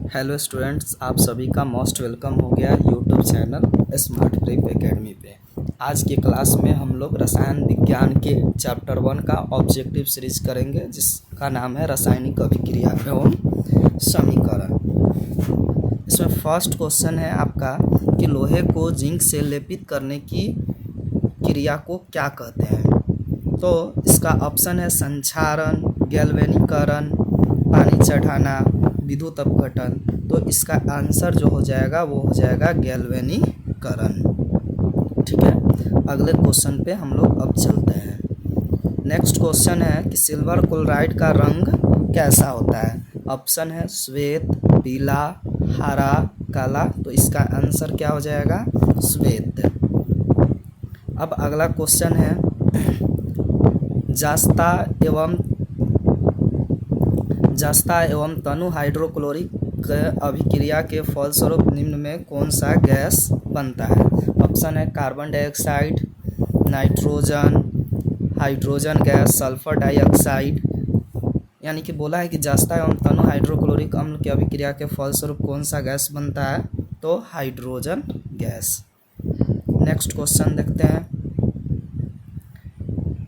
Hello students, आप सभी का मोस्ट वेलकम हो गया YouTube channel smart prep academy पे। आज की क्लास में हम लोग रसायन विज्ञान के चैप्टर 1 का ऑब्जेक्टिव सीरीज करेंगे, जिसका नाम है रासायनिक अभिक्रिया एवं समीकरण। इसमें फर्स्ट क्वेश्चन है आपका कि लोहे को जिंक से लेपित करने की क्रिया को क्या कहते हैं। तो इसका ऑप्शन है संक्षारण, गैल्वेनीकरण, पानी चढ़ाना, विद्युत अपघटन। तो इसका आंसर जो हो जाएगा वो हो जाएगा गैल्वेनीकरण। ठीक है, अगले क्वेश्चन पे हम लोग अब चलते हैं। नेक्स्ट क्वेश्चन है कि सिल्वर क्लोराइड का रंग कैसा होता है। ऑप्शन है श्वेत, पीला, हरा, काला। तो इसका आंसर क्या हो जाएगा, श्वेत। अब अगला क्वेश्चन है जस्ता एवं तनु हाइड्रोक्लोरिक अभिक्रिया के फलस्वरूप निम्न में कौन सा गैस बनता है। ऑप्शन है carbon dioxide, nitrogen, hydrogen gas, sulphur dioxide. यानी कि बोला है कि जस्ता एवं तनु हाइड्रोक्लोरिक अम्ल की अभिक्रिया के फलस्वरूप कौन सा गैस बनता है, तो हाइड्रोजन गैस। नेक्स्ट क्वेश्चन देखते हैं।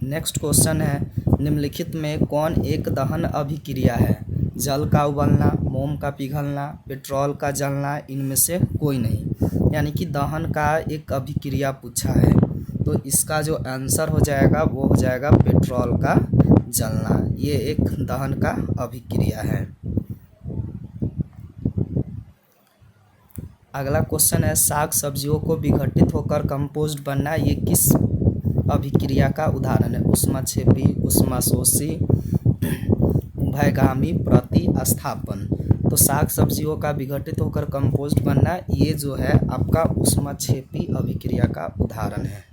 नेक्स्ट क्वेश्चन है निम्नलिखित में कौन एक दहन अभिक्रिया है। जल का उबलना, मोम का पिघलना, पेट्रोल का जलना, इनमें से कोई नहीं। यानी कि दहन का एक अभिक्रिया पूछा है, तो इसका जो आंसर हो जाएगा वो हो जाएगा पेट्रोल का जलना। ये एक दहन का अभिक्रिया है। अगला क्वेश्चन है साग सब्जियों को विघटित होकर कंपोस्ट बनना, ये किस अभिक्रिया का उदाहरण है। ऊष्माक्षेपी, ऊष्माशोषी, उभयगामी प्रतिस्थापन। तो साग सब्जियों का विघटित होकर कंपोस्ट बनना, ये जो है आपका ऊष्माक्षेपी अभिक्रिया का उदाहरण है।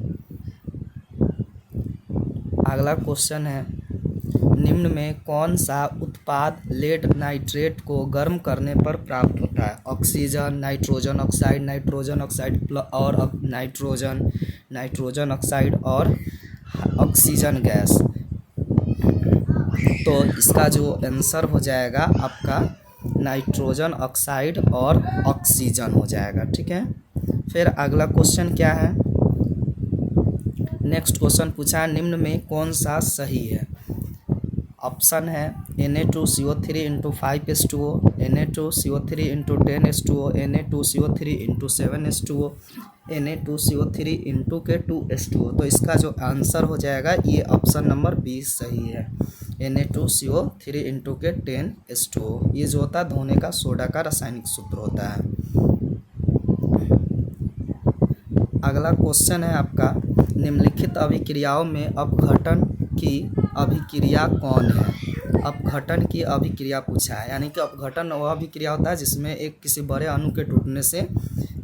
अगला क्वेश्चन है निम्न में कौन सा उत्पाद लेड नाइट्रेट को गर्म करने पर प्राप्त होता है। Oxygen, nitrogen oxide, nitrogen oxide और नाइट्रोजन ऑक्साइड और ऑक्सीजन गैस। तो इसका जो आंसर हो जाएगा आपका नाइट्रोजन ऑक्साइड और ऑक्सीजन हो जाएगा। ठीक है, फिर अगला क्वेश्चन क्या है। नेक्स्ट क्वेश्चन पूछा है निम्न में कौन सा सही है। ऑप्शन है Na2CO3 × 5H2O, Na2CO3 × 10H2O, Na2CO3 × 7H2O, Na2CO3 × 2H2O। तो इसका जो आंसर हो जाएगा ये ऑप्शन नंबर 20 सही है, Na2CO3 × 10H2O। ये जो होता है धोने का सोडा का रासायनिक सूत्र होता है। अगला क्वेश्चन है आपका निम्नलिखित अभिक्रियाओं में अपघटन की अभिक्रिया कौन है। अपघटन की अभिक्रिया पूछा है, यानी कि अपघटन वह अभिक्रिया होता है जिसमें एक किसी बड़े अणु के टूटने से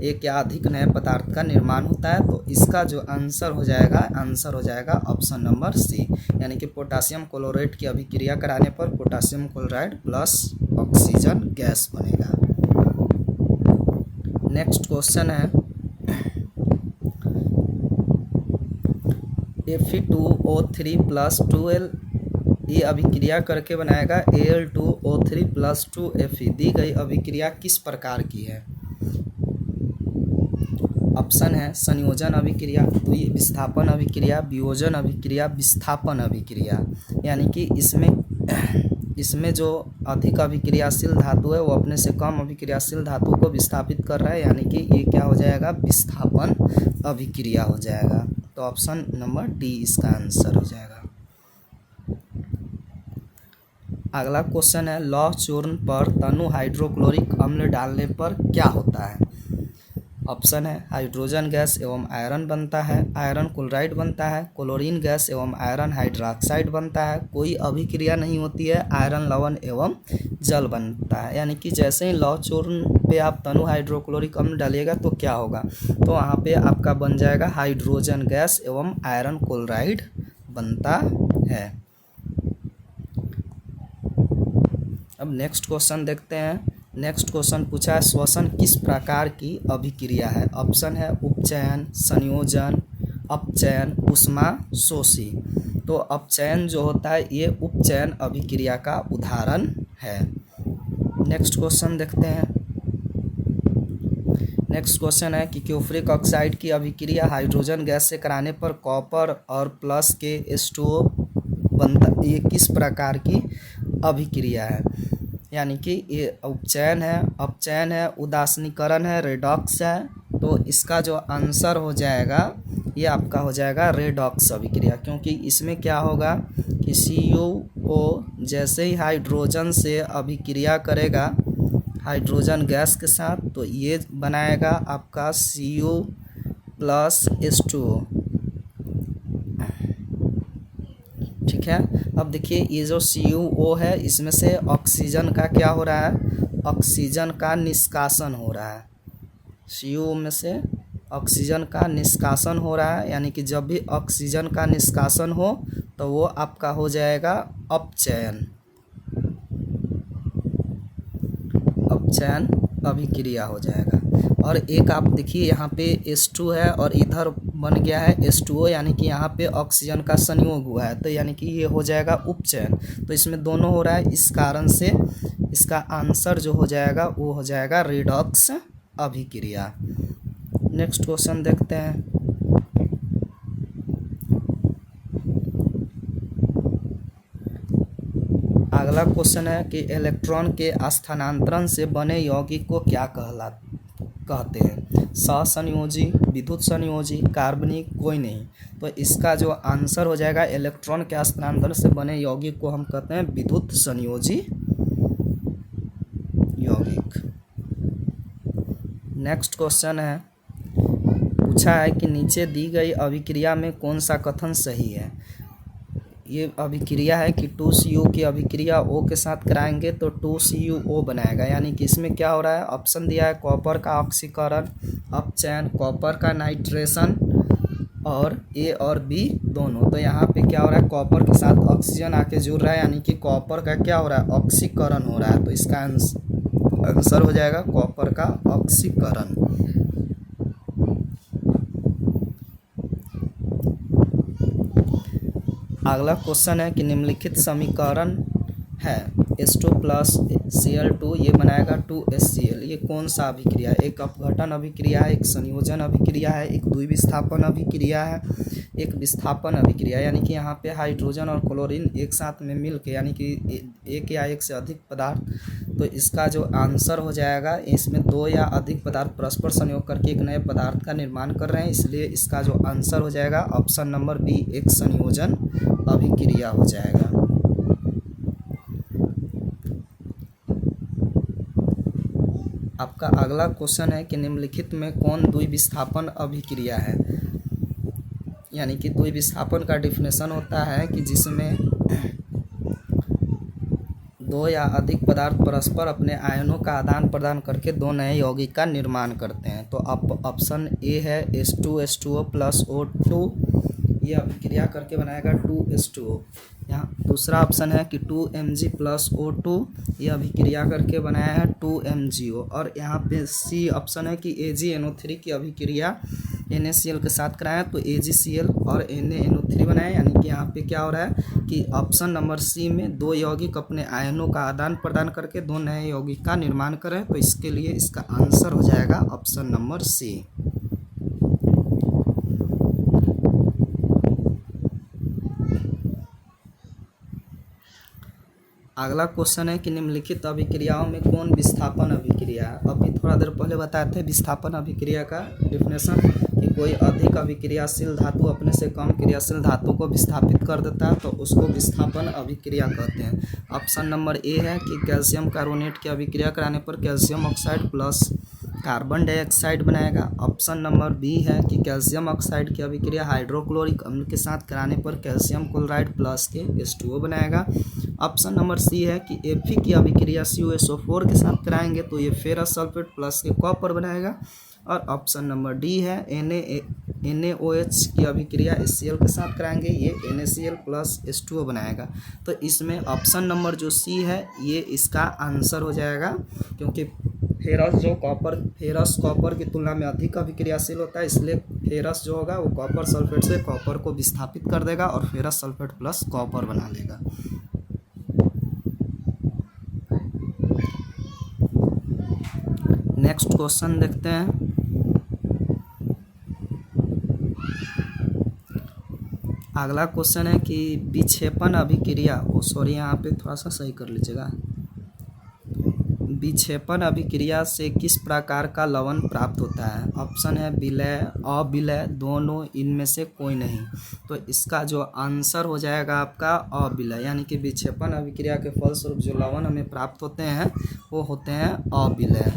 एक या अधिक नए पदार्थ का निर्माण होता है। तो इसका जो आंसर हो जाएगा ऑप्शन नंबर सी, यानी कि पोटासियम क्लोराइड की अभिक्रिया कराने पर potassium chloride plus oxygen gas बनेगा। नेक्स्ट क्वेश्चन है Fe2O3 + 2L ये अभिक्रिया करके बनाएगा Al2O3 + 2Fe। दी गई अभिक्रिया किस प्रकार की है। ऑप्शन है संयोजन अभिक्रिया, विस्थापन अभिक्रिया, वियोजन अभिक्रिया, विस्थापन अभिक्रिया। यानी कि इसमें जो अधिक अभिक्रियाशील धातु है वो अपने से कम अभिक्रियाशील धातु को विस्थापित कर रहा है, यानी कि ये क्या हो जाएगा, विस्थापन अभिक्रिया हो जाएगा। तो ऑप्शन नंबर डी इसका आंसर हो जाएगा। अगला क्वेश्चन है लौह चूर्ण पर तनु हाइड्रोक्लोरिक अम्ल डालने पर क्या होता है। ऑप्शन है हाइड्रोजन गैस एवं आयरन बनता है, आयरन क्लोराइड बनता है, क्लोरीन गैस एवं आयरन हाइड्रोक्साइड बनता है, कोई अभिक्रिया नहीं होती है, आयरन लवण एवं जल बनता है। यानी कि जैसे ही लौह चूर्ण पे आप तनु हाइड्रोक्लोरिक अम्ल डालिएगा तो क्या होगा, तो वहाँ पे आपका बन जाएगा हाइड्रोजन गैस एवं आयरन क्लोराइड बनता है। अब नेक्स्ट क्वेश्चन देखते हैं। नेक्स्ट क्वेश्चन पूछा है श्वसन किस प्रकार की अभिक्रिया है। ऑप्शन है उपचयन, संयोजन, अपचयन, ऊष्माशोषी। तो अपचयन जो होता है ये उपचयन अभिक्रिया का उदाहरण है। नेक्स्ट क्वेश्चन देखते हैं। नेक्स्ट क्वेश्चन है कि क्यूफ्रिक ऑक्साइड की अभिक्रिया हाइड्रोजन गैस से कराने पर कॉपर और प्लस के H2O बनता, ये किस प्रकार की अभिक्रिया है? यानी कि ये अपचयन है, उदासीनीकरण है, रेडॉक्स है। तो इसका जो आंसर हो जाएगा ये आपका हो जाएगा रेडॉक्स अभिक्रिया, क्योंकि इसमें क्या होगा कि CuO जैसे ही हाइड्रोजन से अभिक्रिया करेगा हाइड्रोजन गैस के साथ तो ये बनाएगा आपका Cu प्लस H2O। ठीक है, अब देखिए ये जो CuO है इसमें से ऑक्सीजन का क्या हो रहा है, ऑक्सीजन का निष्कासन हो रहा है। CuO में से ऑक्सीजन का निष्कासन हो रहा है, यानी कि जब भी ऑक्सीजन का निष्कासन हो तो वो आपका हो जाएगा अपचयन अभिक्रिया हो जाएगा। और एक आप देखिए यहाँ पे H2 है और इधर बन गया है H2O, यानी कि यहाँ पे ऑक्सीजन का संयोग हुआ है, तो यानी कि ये हो जाएगा उपचयन। तो इसमें दोनों हो रहा है, इस कारण से इसका आंसर जो हो जाएगा वो हो जाएगा रेडॉक्स अभिक्रिया। नेक्स्ट क्वेश्चन देखते हैं। अगला क्वेश्चन है कि इलेक्ट्रॉन के स्थानांतरण से बने यौगिक को क्या कहते हैं? सहसंयोजी, विद्युत संयोजी, कार्बनिक, कोई नहीं। तो इसका जो आंसर हो जाएगा इलेक्ट्रॉन के स्थानांतरण से बने यौगिक को हम कहते हैं विद्युत संयोजी यौगिक। नेक्स्ट क्वेश्चन है, पूछा है कि नीचे दी गई अभिक्रिया में कौन सा कथन सही है? ये अभिक्रिया है कि 2Cu की अभिक्रिया O के साथ कराएंगे तो 2CuO बनाएगा, यानी कि इसमें क्या हो रहा है, ऑप्शन दिया है कॉपर का ऑक्सीकरण, अपचयन, कॉपर का नाइट्रेशन और A और B दोनों। तो यहाँ पे क्या हो रहा है, कॉपर के साथ ऑक्सीजन आके जुड़ रहा है, यानी कि कॉपर का क्या हो रहा है, ऑक्सीकरण हो रहा है। तो इसका आंसर हो जाएगा कॉपर का ऑक्सीकरण। अगला क्वेश्चन है कि निम्नलिखित समीकरण है H2 प्लस Cl2 ये बनाएगा 2HCl, ये कौन सा अभिक्रिया है? एक अपघटन अभिक्रिया है, एक संयोजन अभिक्रिया है, एक द्विविस्थापन अभिक्रिया है, एक विस्थापन अभिक्रिया। यानी कि यहाँ पे हाइड्रोजन और क्लोरीन एक साथ में मिल के, यानी कि एक या एक से अधिक पदार्थ। तो इसका जो आंसर हो जाएगा, इसमें दो या अधिक पदार्थ परस्पर संयोग करके एक नए पदार्थ का निर्माण कर रहे हैं, इसलिए इसका जो आंसर हो जाएगा ऑप्शन नंबर बी, एक संयोजन अभिक्रिया हो जाएगा। आपका अगला क्वेश्चन है कि निम्नलिखित में कौन द्विविस्थापन अभिक्रिया है? यानी कि द्विविस्थापन का डिफिनेशन होता है कि जिसमें दो या अधिक पदार्थ परस्पर अपने आयनों का आदान प्रदान करके दो नए यौगिक का निर्माण करते हैं। तो अब ऑप्शन ए है H2H2O प्लस O2, ये अभिक्रिया करके बनाएगा 2H2O। यहाँ दूसरा ऑप्शन है कि 2Mg प्लस O2, ये अभिक्रिया करके बनाया है 2MgO। और यहाँ पे सी ऑप्शन है कि AgNO3 की अभिक्रिया NaCl के साथ कराया तो AgCl और NaNO3 बनाया। यानी कि यहाँ पे क्या हो रहा है कि ऑप्शन नंबर सी में दो यौगिक अपने आयनों का आदान प्रदान करके दो नए यौगिक का निर्माण करें, तो इसके लिए इसका आंसर हो जाएगा ऑप्शन नंबर सी। अगला क्वेश्चन है कि निम्नलिखित अभिक्रियाओं में कौन विस्थापन अभिक्रिया है? अभी थोड़ा देर पहले बताए थे विस्थापन अभिक्रिया का डिफिनेशन कि कोई अधिक अभिक्रियाशील धातु अपने से कम क्रियाशील धातु को विस्थापित कर देता है तो उसको विस्थापन अभिक्रिया कहते हैं। ऑप्शन नंबर ए है कि कैल्शियम कार्बोनेट की अभिक्रिया कराने पर calcium oxide plus carbon dioxide बनाएगा। ऑप्शन नंबर बी है कि कैल्शियम ऑक्साइड की अभिक्रिया हाइड्रोक्लोरिक अम्ल के साथ कराने पर कैल्शियम क्लोराइड प्लस के H2O बनाएगा। ऑप्शन नंबर सी है कि Fe की अभिक्रिया CuSO4 के साथ कराएंगे तो ये फेरस सल्फेट प्लस के कॉपर बनाएगा। और ऑप्शन नंबर डी है NaOH की अभिक्रिया HCl के साथ कराएंगे, ये NaCl प्लस H2O बनाएगा। तो इसमें ऑप्शन नंबर जो सी है ये इसका आंसर हो जाएगा, क्योंकि फेरस कॉपर की तुलना में अधिक अभिक्रियाशील होता है, इसलिए फेरस जो होगा वो कॉपर सल्फेट से कॉपर को विस्थापित कर देगा और फेरस सल्फेट प्लस कॉपर बना लेगा। नेक्स्ट क्वेश्चन देखते हैं। अगला क्वेश्चन है कि विक्षेपण अभिक्रिया, सॉरी यहाँ पे थोड़ा सा सही कर लीजिएगा, विक्षेपण अभिक्रिया से किस प्रकार का लवण प्राप्त होता है? ऑप्शन है विलय, अविलय, दोनों, इनमें से कोई नहीं। तो इसका जो आंसर हो जाएगा आपका अविलय, यानी कि विक्षेपण अभिक्रिया के फलस्वरूप जो लवण हमें प्राप्त होते हैं वो होते हैं अविलय।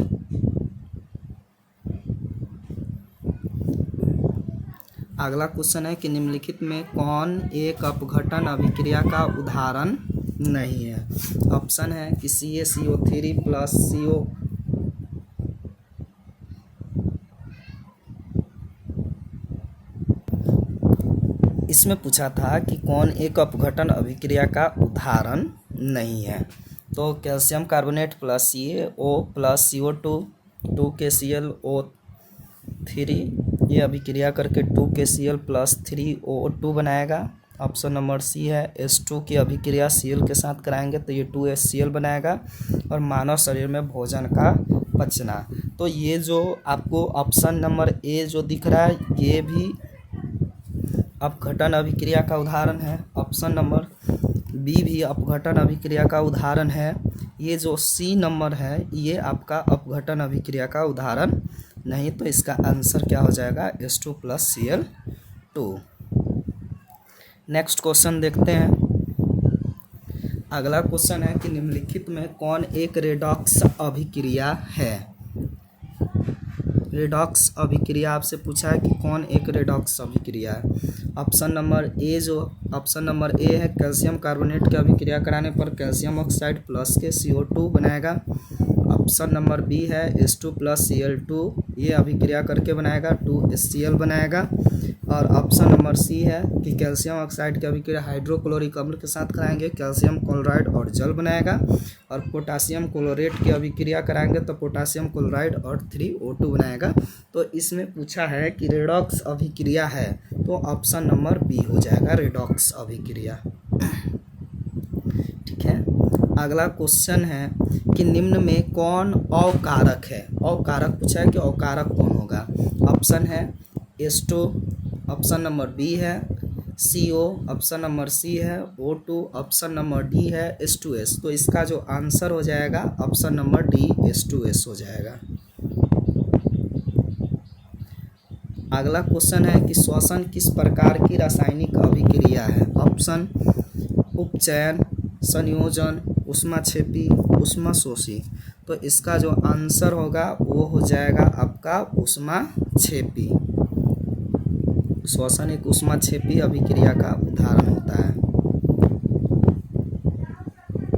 अगला क्वेश्चन है कि निम्नलिखित में कौन एक अपघटन अभिक्रिया का उदाहरण नहीं है? ऑप्शन है कि CaCO3 प्लस CO, इसमें पूछा था कि कौन एक अपघटन अभिक्रिया का उदाहरण नहीं है। तो calcium carbonate plus CaO plus CO2 2KClO3, ये अभिक्रिया करके 2KCl प्लस 3O2 बनाएगा। ऑप्शन नंबर सी है H2 की अभिक्रिया Cl के साथ कराएंगे तो ये 2HCl बनाएगा। और मानव शरीर में भोजन का पचना, तो ये जो आपको ऑप्शन नंबर ए जो दिख रहा है ये भी अपघटन अभिक्रिया का उदाहरण है। ऑप्शन नंबर बी भी अपघटन अभिक्रिया का उदाहरण है। ये जो सी नंबर है ये आपका अपघटन अभिक्रिया का उदाहरण नहीं, तो इसका आंसर क्या हो जाएगा? H2 plus Cl2। Next question देखते हैं। अगला क्वेश्चन है कि निम्नलिखित में कौन एक रेडॉक्स अभिक्रिया है? रेडॉक्स अभिक्रिया आपसे पूछा है कि कौन एक रेडॉक्स अभिक्रिया है। ऑप्शन नंबर ए है कैल्शियम कार्बोनेट की अभिक्रिया कराने पर कैल्शियम ऑक्साइड प्लस के CO2 बनाएगा। ऑप्शन नंबर बी है H2 प्लस Cl2, ये अभिक्रिया करके बनाएगा 2HCl बनाएगा। और ऑप्शन नंबर सी है कि कैल्शियम ऑक्साइड की अभिक्रिया हाइड्रोक्लोरिक अम्ल के साथ कराएंगे, कैल्शियम क्लोराइड और जल बनाएगा। और पोटासियम क्लोरेट की अभिक्रिया कराएंगे तो पोटासियम क्लोराइड और 3O2 बनाएगा। तो इसमें पूछा है कि रेडॉक्स अभिक्रिया है, तो ऑप्शन नंबर बी हो जाएगा रेडॉक्स अभिक्रिया। ठीक है। अगला क्वेश्चन है कि निम्न में कौन अकारक है? अकारक पूछा है कि अकारक कौन होगा। ऑप्शन है H2, ऑप्शन नंबर बी है CO, ऑप्शन नंबर सी है O2, ऑप्शन नंबर डी है H2S। तो इसका जो आंसर हो जाएगा ऑप्शन नंबर डी H2S हो जाएगा। अगला क्वेश्चन है कि श्वसन किस प्रकार की रासायनिक अभिक्रिया है? ऑप्शन उपचयन, संयोजन, ऊष्माक्षेपी, ऊष्माशोषी। तो इसका जो आंसर होगा वो हो जाएगा आपका ऊष्माक्षेपी। श्वसन एक ऊष्माक्षेपी अभिक्रिया का उदाहरण होता है।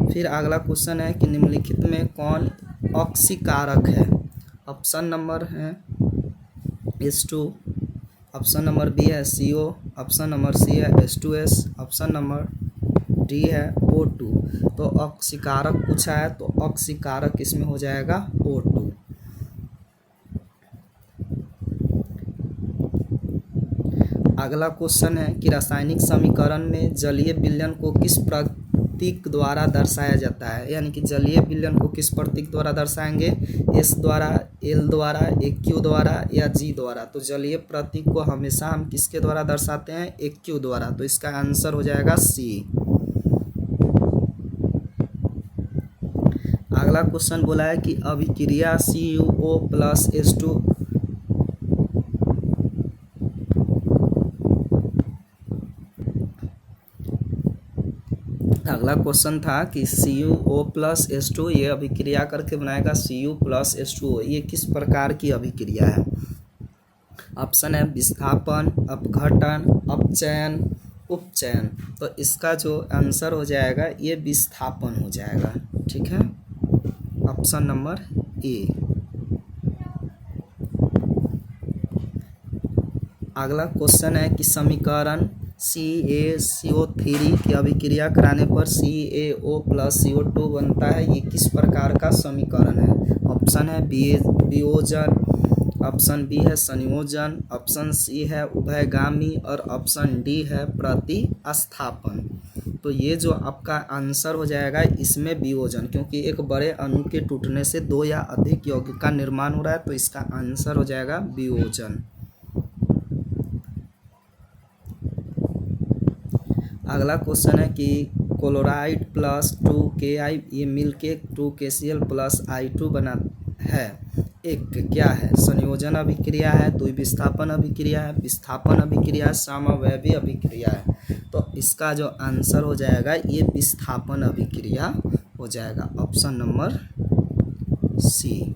फिर अगला क्वेश्चन है कि निम्नलिखित में कौन ऑक्सीकारक है? ऑप्शन नंबर है H2, ऑप्शन नंबर बी है CO, ऑप्शन नंबर सी है H2S, ऑप्शन नंबर डी है O2। तो ऑक्सीकारक पूछा है तो ऑक्सीकारक इसमें हो जाएगा O2। अगला क्वेश्चन है कि रासायनिक समीकरण में जलीय विलयन को किस प्रतीक द्वारा दर्शाया जाता है? यानी कि जलीय विलयन को किस प्रतीक द्वारा दर्शाएंगे? S द्वारा, L द्वारा, AQ द्वारा या G द्वारा? तो जलीय प्रतीक को हमेशा हम किसके द्वारा दर्शाते हैं? AQ द्वारा। तो इसका आंसर हो जाएगा C। अगला क्वेश्चन बोला है कि अभिक्रिया CuO प्लस H2, अगला क्वेश्चन था कि CuO प्लस H2 ये अभिक्रिया करके बनाएगा Cu प्लस H2O, ये किस प्रकार की अभिक्रिया है? ऑप्शन है विस्थापन, अपघटन, अपचयन, उपचयन। तो इसका जो आंसर हो जाएगा ये विस्थापन हो जाएगा। ठीक है, ऑप्शन नंबर ए। अगला क्वेश्चन है कि समीकरण CaCO3 की अभिक्रिया कराने पर CaO प्लस CO2 बनता है, ये किस प्रकार का समीकरण है? ऑप्शन है वियोजन, ऑप्शन बी है संयोजन, ऑप्शन सी है उभयगामी और ऑप्शन डी है प्रतिस्थापन। तो ये जो आपका आंसर हो जाएगा इसमें वियोजन, क्योंकि एक बड़े अणु के टूटने से दो या अधिक यौगिक का निर्माण हो रहा है, तो इसका आंसर हो जाएगा वियोजन। अगला क्वेश्चन है कि क्लोराइड प्लस 2Ki ये मिल के 2KCl प्लस I2 बना है, एक क्या है? संयोजन अभिक्रिया है, द्विविस्थापन अभिक्रिया है, विस्थापन अभिक्रिया है, समवैवी अभिक्रिया है। तो इसका जो आंसर हो जाएगा ये विस्थापन अभिक्रिया हो जाएगा, option number C.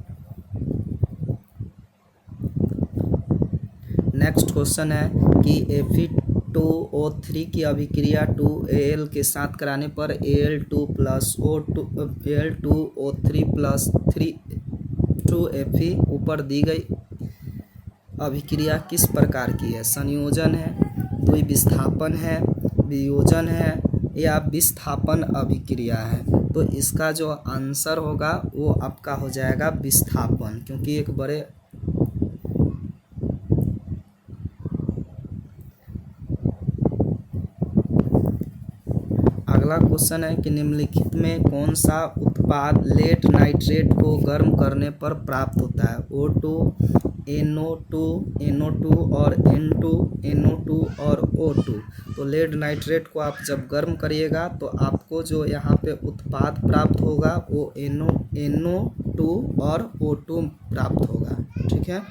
Next question है कि Fe2O3 की अभिक्रिया 2Al के साथ कराने पर Al2 plus Al2O3 plus 2Fe ऊपर दी गई अभिक्रिया किस प्रकार की है? संयोजन है, द्विविस्थापन है, वियोजन है या विस्थापन अभिक्रिया है? तो इसका जो आंसर होगा वो आपका हो जाएगा विस्थापन, क्योंकि एक बड़े अगला क्वेश्चन है कि निम्नलिखित में कौन सा उत्पाद लेड नाइट्रेट को गर्म करने पर प्राप्त होता है? O2, NO2 और N2, NO2 और O2। तो लेड नाइट्रेट को आप जब गर्म करिएगा तो आपको जो यहाँ पे उत्पाद प्राप्त होगा वो NO2 और O2 प्राप्त होगा। ठीक है,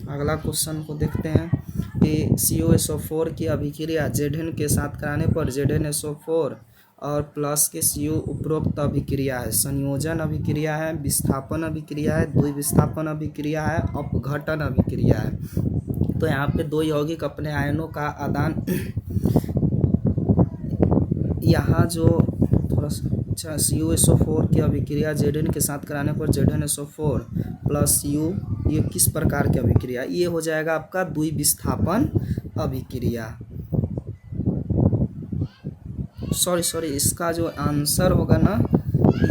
अगला क्वेश्चन को देखते हैं कि CuSO4 की अभिक्रिया Zn के साथ कराने पर ZnSO4 और प्लस के Cu उपरोक्त अभिक्रिया है, संयोजन अभिक्रिया है, विस्थापन अभिक्रिया है, द्विविस्थापन अभिक्रिया है, अपघटन अभिक्रिया है। तो यहाँ पे दो यौगिक अपने आयनों का आदान यहाँ जो थोड़ा सा CuSO4 की अभिक्रिया Zn के साथ कराने पर ZnSO4 प्लस Cu ये किस प्रकार की अभिक्रिया? ये हो जाएगा आपका द्विविस्थापन अभिक्रिया। सॉरी इसका जो आंसर होगा ना,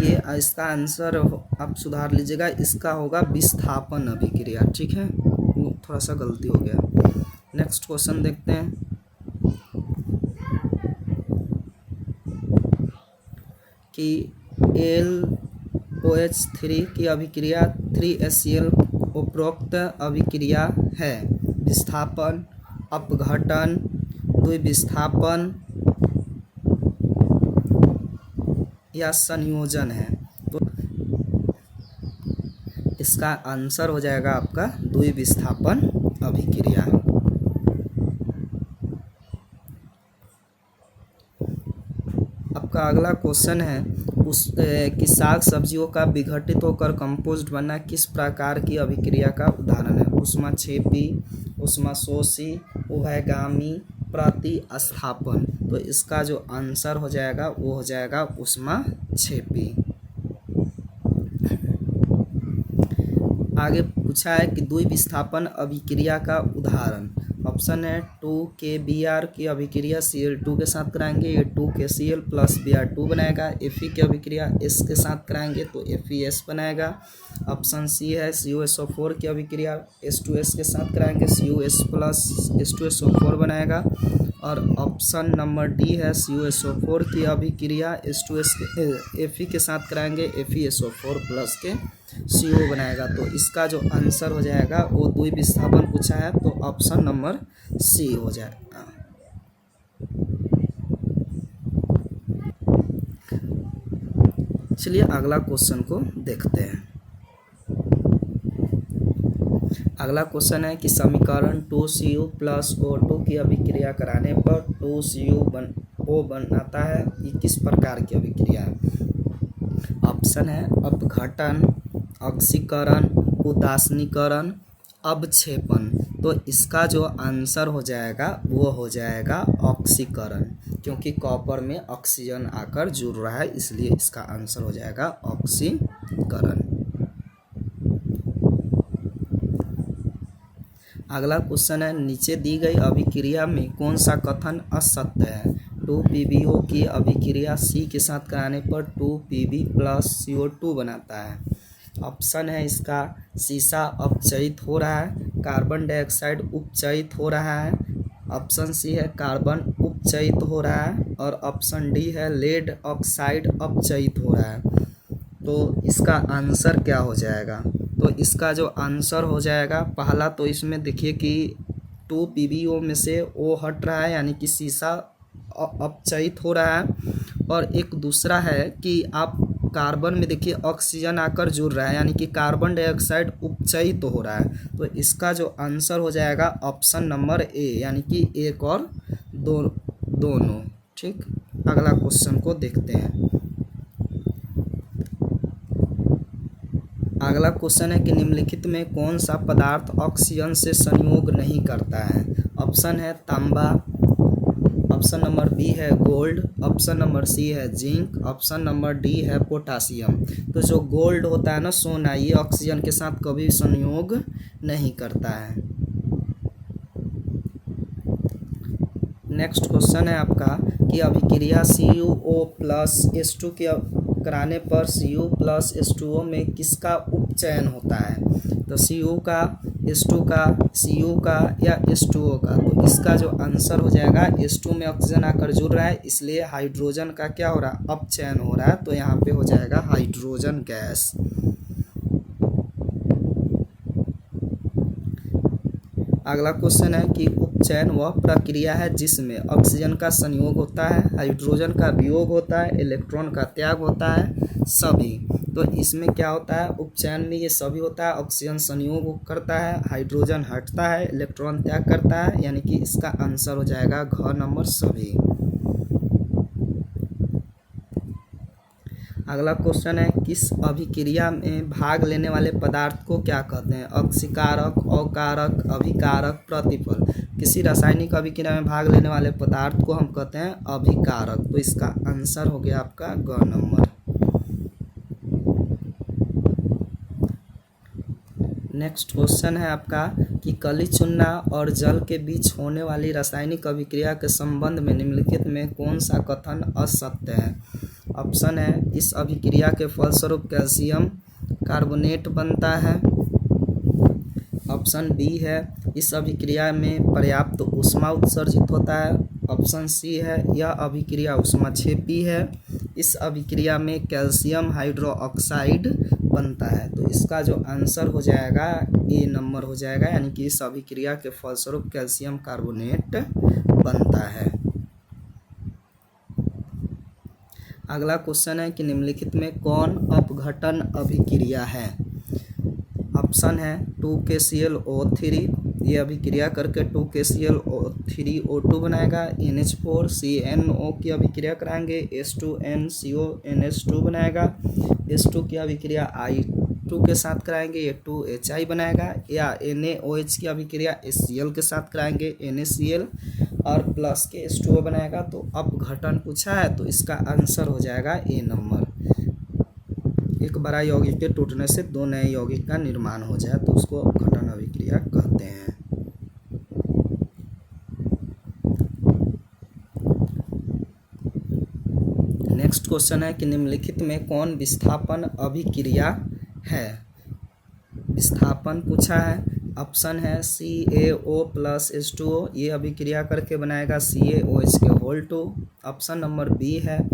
ये इसका आंसर आप सुधार लीजिएगा, इसका होगा विस्थापन अभिक्रिया। ठीक है, थोड़ा सा गलती हो गया। नेक्स्ट क्वेश्चन देखते हैं कि LOH3 की अभिक्रिया 3HCl उपरोक्त अभिक्रिया है, विस्थापन, अपघटन, द्विविस्थापन या संयोजन है? तो इसका आंसर हो जाएगा आपका द्विविस्थापन अभिक्रिया। आपका अगला क्वेश्चन है कि साग सब्जियों का विघटित होकर कंपोस्ट बनना किस प्रकार की अभिक्रिया का उदाहरण है? ऊष्माक्षेपी, ऊष्माशोषी, उभयगामी, प्रतिस्थापन। तो इसका जो आंसर हो जाएगा वो हो जाएगा ऊष्माक्षेपी। आगे पूछा है कि द्विविस्थापन अभिक्रिया का उदाहरण। ऑप्शन है 2KBr की अभिक्रिया Cl2 के साथ कराएंगे, ये 2KCl प्लस Br2 बनाएगा। Fe की अभिक्रिया S के साथ कराएंगे तो FeS बनाएगा। ऑप्शन सी है CuSO4 की अभिक्रिया H2S के साथ कराएंगे, CuS प्लस H2SO4 बनाएगा। और ऑप्शन नंबर डी है CuSO4 की अभिक्रिया Fe के साथ कराएंगे, FeSO4 प्लस के CO बनाएगा। तो इसका जो आंसर हो जाएगा वो द्विविस्थापन पूछा है तो ऑप्शन नंबर सी हो जाएगा। चलिए अगला क्वेश्चन को देखते हैं। अगला क्वेश्चन है कि समीकरण 2Cu प्लस O2 की अभिक्रिया कराने पर 2Cu बनाता है, ये किस प्रकार की अभिक्रिया है? ऑप्शन है अपघटन, ऑक्सीकरण, उदासीनीकरण, अवक्षेपण। तो इसका जो आंसर हो जाएगा वो हो जाएगा ऑक्सीकरण, क्योंकि कॉपर में ऑक्सीजन आकर जुड़ रहा है, इसलिए इसका आंसर हो जाएगा ऑक्सीकरण। अगला क्वेश्चन है नीचे दी गई अभिक्रिया में कौन सा कथन असत्य है? 2PbO की अभिक्रिया C के साथ कराने पर 2Pb प्लस CO2 बनाता है। ऑप्शन है इसका सीसा अपचयित हो रहा है, कार्बन डाइऑक्साइड उपचयित हो रहा है, ऑप्शन सी है कार्बन उपचयित हो रहा है और ऑप्शन डी है लेड ऑक्साइड अपचयित हो रहा है। तो इसका आंसर क्या हो जाएगा? तो इसका जो आंसर हो जाएगा पहला तो इसमें देखिए कि 2PbO में से O हट रहा है, यानी कि सीसा अपचयित हो रहा है, और एक दूसरा है कि आप कार्बन में देखिए ऑक्सीजन आकर जुड़ रहा है, यानी कि कार्बन डाइऑक्साइड उपचयित हो रहा है। तो इसका जो आंसर हो जाएगा ऑप्शन नंबर ए, यानी कि एक और दोनों। ठीक, अगला क्वेश्चन को देखते हैं। अगला क्वेश्चन है कि निम्नलिखित में कौन सा पदार्थ ऑक्सीजन से संयोग नहीं करता है। ऑप्शन है तांबा, ऑप्शन नंबर बी है गोल्ड, ऑप्शन नंबर सी है जिंक, ऑप्शन नंबर डी है पोटासियम। तो जो गोल्ड होता है ना, सोना, ये ऑक्सीजन के साथ कभी संयोग नहीं करता है। नेक्स्ट क्वेश्चन है आपका कि अभिक्रिया CuO+H2 के कराने पर Cu+H2O में किसका उपचयन होता है। तो Cu का, H2 का, Cu का या H2O का। तो इसका जो आंसर हो जाएगा, H2 में ऑक्सीजन आकर जुड़ रहा है, इसलिए हाइड्रोजन का क्या हो रहा है, अपचयन हो रहा है। तो यहाँ पे हो जाएगा हाइड्रोजन गैस। अगला क्वेश्चन है कि उपचयन वह प्रक्रिया है जिसमें ऑक्सीजन का संयोग होता है, हाइड्रोजन का वियोग होता है, इलेक्ट्रॉन का त्याग होता है, सभी। तो इसमें क्या होता है, उपचयन में ये सभी होता है। ऑक्सीजन संयोग करता है, हाइड्रोजन हटता है, इलेक्ट्रॉन त्याग करता है, यानी कि इसका आंसर हो जाएगा घ नंबर सभी। अगला क्वेश्चन है किस अभिक्रिया में भाग लेने वाले पदार्थ को क्या कहते हैं। अक्सीकारक, अकारक, अभिकारक, प्रतिफल। किसी रासायनिक अभिक्रिया में भाग लेने वाले पदार्थ को हम कहते हैं अभिकारक। तो इसका आंसर हो गया आपका ग नंबर। नेक्स्ट क्वेश्चन है आपका कि कली चूना और जल के बीच होने वाली रासायनिक अभिक्रिया के संबंध में निम्नलिखित में कौन सा कथन असत्य है। ऑप्शन है इस अभिक्रिया के फलस्वरूप कैल्शियम कार्बोनेट बनता है। ऑप्शन बी है इस अभिक्रिया में पर्याप्त ऊष्मा उत्सर्जित होता है। ऑप्शन सी है यह अभिक्रिया ऊष्माक्षेपी है। इस अभिक्रिया में कैल्शियम हाइड्रोक्साइड बनता है। तो इसका जो आंसर हो जाएगा ए नंबर हो जाएगा, यानी कि इस अभिक्रिया के फलस्वरूप कैल्शियम कार्बोनेट बनता है। अगला क्वेश्चन है कि निम्नलिखित में कौन अपघटन अभिक्रिया है। ऑप्शन है 2KClO3, ये अभिक्रिया करके 2KClO3O2 बनाएगा। NH4CnO की अभिक्रिया कराएंगे, H2NCONH2 बनाएगा। H2 की अभिक्रिया I2 के साथ कराएंगे, ये 2HI बनाएगा। या NaOH की अभिक्रिया HCl के साथ कराएंगे, NaCl और प्लस के H2O बनाएगा। तो अपघटन पूछा है, तो इसका आंसर हो जाएगा ए नंबर। एक बड़ा यौगिक के टूटने से दो नए यौगिक का निर्माण हो जाए तो उसको अपघटन अभिक्रिया कहते हैं। नेक्स्ट क्वेश्चन है कि निम्नलिखित में कौन विस्थापन अभिक्रिया है। विस्थापन पूछा है। ऑप्शन है CaO+H2O, ये अभिक्रिया करके बनाएगा CaOH2। ऑप्शन नंबर बी है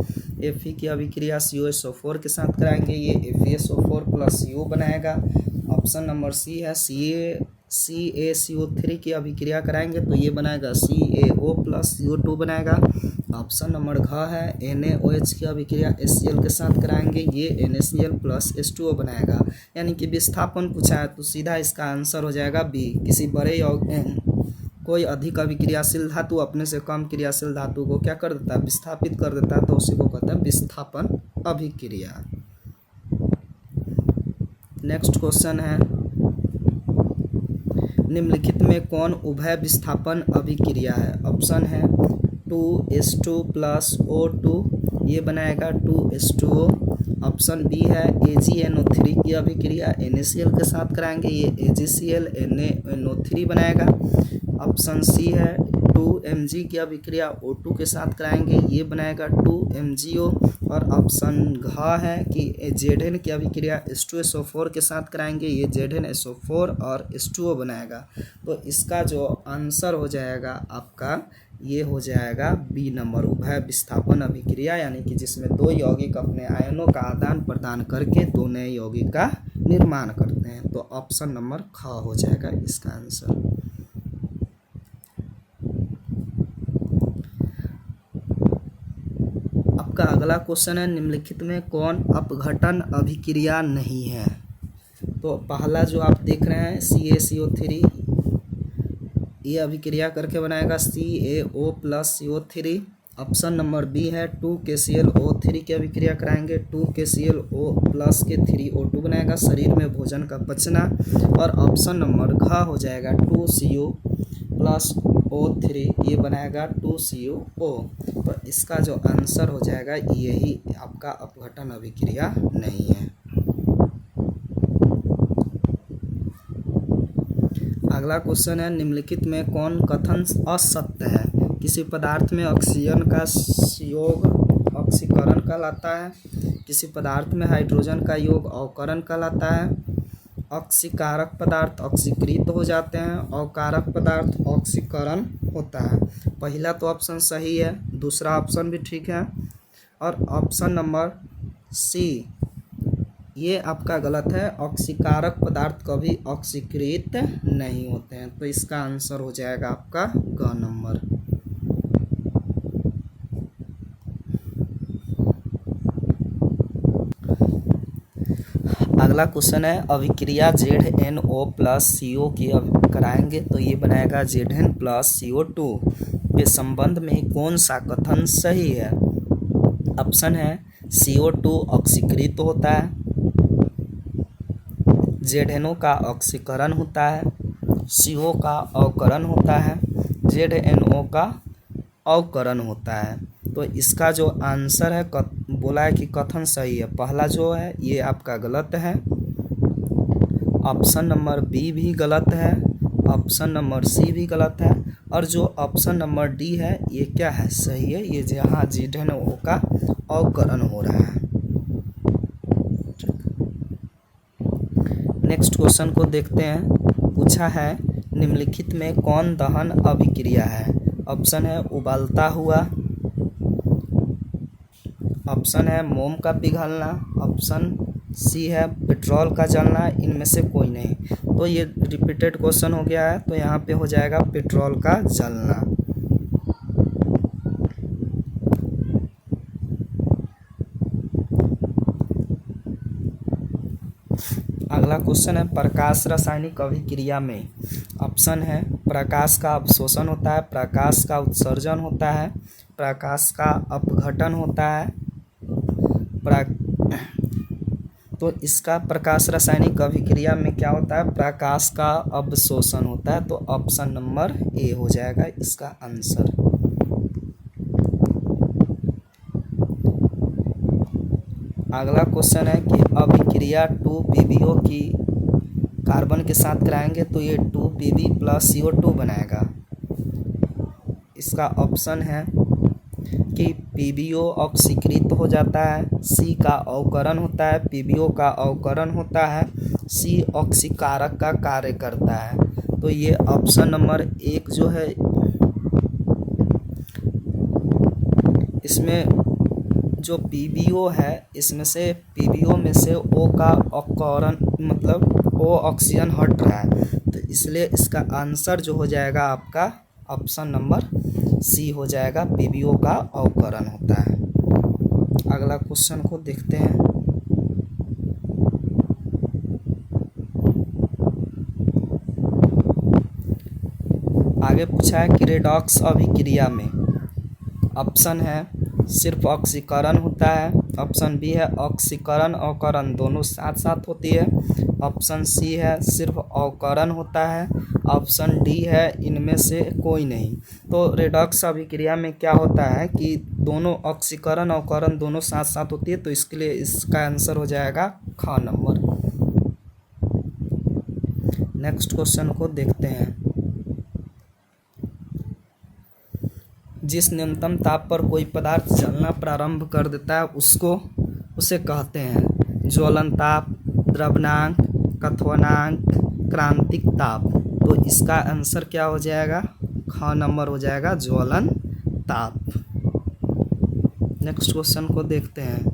Fe की अभिक्रिया COSO4 के साथ कराएंगे, ये FeSO4+U बनाएगा। ऑप्शन नंबर सी है CaCO3 की अभिक्रिया कराएंगे तो ये बनाएगा CaO+U2 बनाएगा। ऑप्शन नंबर घ है NaOH की अभिक्रिया HCl के साथ कराएंगे, ये NaCl+H2O बनाएगा। यानी कि विस्थापन पूछा है तो सीधा इसका आंसर हो जाएगा बी। किसी बड़े कोई अधिक अभिक्रियाशील धातु अपने से कम क्रियाशील धातु को क्या कर देता है, विस्थापित कर देता है, तो उसी को कहते हैं विस्थापन अभिक्रिया। नेक्स्ट क्वेश्चन है निम्नलिखित में कौन उभय विस्थापन अभिक्रिया है। ऑप्शन है 2H2+O2, ये बनाएगा 2H2O। ऑप्शन बी है AgNO3 की अभिक्रिया NaCl के साथ कराएंगे, ये AgCl NaNO3 बनाएगा। ऑप्शन सी है 2Mg की अभिक्रिया O2 के साथ कराएंगे, ये बनाएगा 2MgO। और ऑप्शन घ है कि Zn की अभिक्रिया H2SO4 के साथ कराएंगे, ये ZnSO4 और H2O बनाएगा। तो इसका जो आंसर हो जाएगा आपका ये हो जाएगा बी नंबर, उभय विस्थापन अभिक्रिया, यानी कि जिसमें दो यौगिक अपने आयनों का आदान प्रदान करके दो नए यौगिक का निर्माण करते हैं। तो ऑप्शन नंबर ख हो जाएगा इसका आंसर। आपका अगला क्वेश्चन है, निम्नलिखित में कौन अपघटन अभिक्रिया नहीं है? तो पहला जो आप देख रहे हैं CaCO3, ये अभिक्रिया करके बनाएगा CaO plus CO3। Option number B है 2KClO3 की अभिक्रिया कराएंगे, 2KClO प्लस के 3O2 बनाएगा, शरीर में भोजन का पचना। और ऑप्शन नंबर घ हो जाएगा 2CO प्लस O3, ये बनाएगा 2COO। तो इसका जो आंसर हो जाएगा यही आपका अपघटन अभिक्रिया नहीं है। अगला क्वेश्चन है, निम्नलिखित में कौन कथन असत्य है? किसी पदार्थ में ऑक्सीजन का योग ऑक्सीकरण कहलाता है, किसी पदार्थ में हाइड्रोजन का योग अवकरण कहलाता है, ऑक्सीकारक पदार्थ ऑक्सीकृत हो जाते हैं, अवकारक पदार्थ ऑक्सीकरण होता है। पहला तो ऑप्शन सही है, दूसरा ऑप्शन भी ठीक है, और ऑप्शन नंबर सी ये आपका गलत है। ऑक्सीकारक पदार्थ कभी ऑक्सीकृत नहीं होते हैं। तो इसका आंसर हो जाएगा आपका ग नंबर। अगला क्वेश्चन है, अभिक्रिया ZnO प्लस CO की कराएंगे तो ये बनाएगा Zn प्लस CO2 के संबंध में कौन सा कथन सही है? ऑप्शन है CO2 ऑक्सीकृत होता है, ZnO का ऑक्सीकरण होता है, CO का अवकरण होता है, ZnO का अवकरण होता है। तो इसका जो आंसर है बोला है कि कथन सही है, पहला जो है ये आपका गलत है, ऑप्शन नंबर बी भी गलत है, ऑप्शन नंबर सी भी गलत है, और जो ऑप्शन नंबर डी है ये क्या है, सही है, ये जहाँ ZnO का अवकरण हो रहा है। नेक्स्ट क्वेश्चन को देखते हैं। पूछा है, निम्नलिखित में कौन दहन अभिक्रिया है? ऑप्शन है उबालता हुआ, ऑप्शन है मोम का पिघलना, ऑप्शन सी है पेट्रोल का जलना, इनमें से कोई नहीं। तो ये रिपीटेड क्वेश्चन हो गया है, तो यहाँ पे हो जाएगा पेट्रोल का जलना। अगला क्वेश्चन है, प्रकाश रासायनिक अभिक्रिया में ऑप्शन है प्रकाश का अवशोषण होता है, प्रकाश का उत्सर्जन होता है, प्रकाश का अपघटन होता है, तो इसका प्रकाश रासायनिक अभिक्रिया में क्या होता है, प्रकाश का अवशोषण होता है। तो ऑप्शन नंबर ए हो जाएगा इसका आंसर। अगला क्वेश्चन है कि अभिक्रिया 2PbO की कार्बन के साथ कराएंगे तो ये 2Pb प्लस CO2 बनाएगा। इसका ऑप्शन है कि PbO ऑक्सीकृत हो जाता है, C का अवकरण होता है, PbO का अवकरण होता है, C ऑक्सीकारक का कार्य करता है। तो ये ऑप्शन नंबर एक जो है इसमें जो PbO है इसमें से PbO में से O का अवकरण मतलब O ऑक्सीजन हट रहा है, तो इसलिए इसका आंसर जो हो जाएगा आपका ऑप्शन नंबर सी हो जाएगा, PbO का अवकरण होता है। अगला क्वेश्चन को देखते हैं। आगे पूछा है कि रेडॉक्स अभिक्रिया में ऑप्शन है सिर्फ ऑक्सीकरण होता है, ऑप्शन बी है ऑक्सीकरण अवकरण दोनों साथ साथ होती है, ऑप्शन सी है सिर्फ अवकरण होता है, ऑप्शन डी है इनमें से कोई नहीं। तो रेडॉक्स अभिक्रिया में क्या होता है कि दोनों ऑक्सीकरण अवकरण दोनों साथ साथ होती है, तो इसके लिए इसका आंसर हो जाएगा ख नंबर। नेक्स्ट क्वेश्चन को देखते हैं। जिस न्यूनतम ताप पर कोई पदार्थ जलना प्रारंभ कर देता है उसे कहते हैं ज्वलन ताप, द्रवनांक, कथनांक, क्रांतिक ताप। तो इसका आंसर क्या हो जाएगा, ख नंबर हो जाएगा ज्वलन ताप। नेक्स्ट क्वेश्चन को देखते हैं।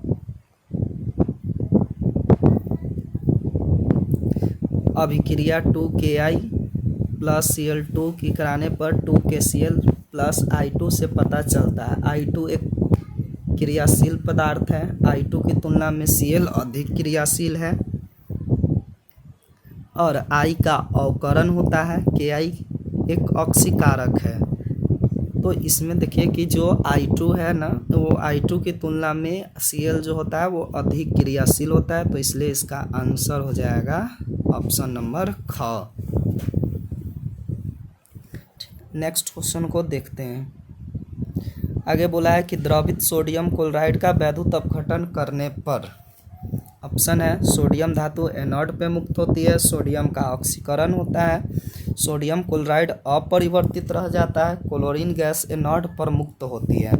अभिक्रिया 2Ki प्लस Cl2 की कराने पर 2KCl प्लस I2 से पता चलता है। I2 एक क्रियाशील पदार्थ है। I2 की तुलना में Cl अधिक क्रियाशील है और I का अवकरण होता है। Ki एक ऑक्सीकारक है। तो इसमें देखिए कि जो I2 है ना, वो I2 की तुलना में Cl जो होता है वो अधिक क्रियाशील होता है। तो इसलिए इसका आंसर हो जाएगा ऑप्शन नंबर ख। नेक्स्ट क्वेश्चन को देखते हैं। आगे बोला है कि द्रवित सोडियम क्लोराइड का वैद्युत अपघटन करने पर, ऑप्शन है सोडियम धातु एनोड पे मुक्त होती है, सोडियम का ऑक्सीकरण होता है, सोडियम क्लोराइड अपरिवर्तित रह जाता है, क्लोरीन गैस एनोड पर मुक्त होती है।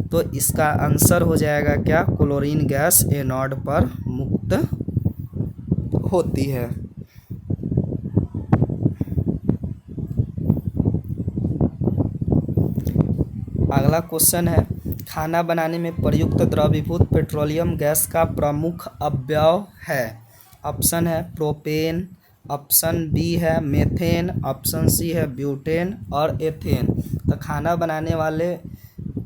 तो इसका आंसर हो जाएगा क्या, क्लोरीन गैस एनोड पर मुक्त होती है। अगला क्वेश्चन है, खाना बनाने में प्रयुक्त द्रवीभूत पेट्रोलियम गैस का प्रमुख अवयव है। ऑप्शन है प्रोपेन, ऑप्शन बी है मेथेन, ऑप्शन सी है ब्यूटेन और एथेन। तो खाना बनाने वाले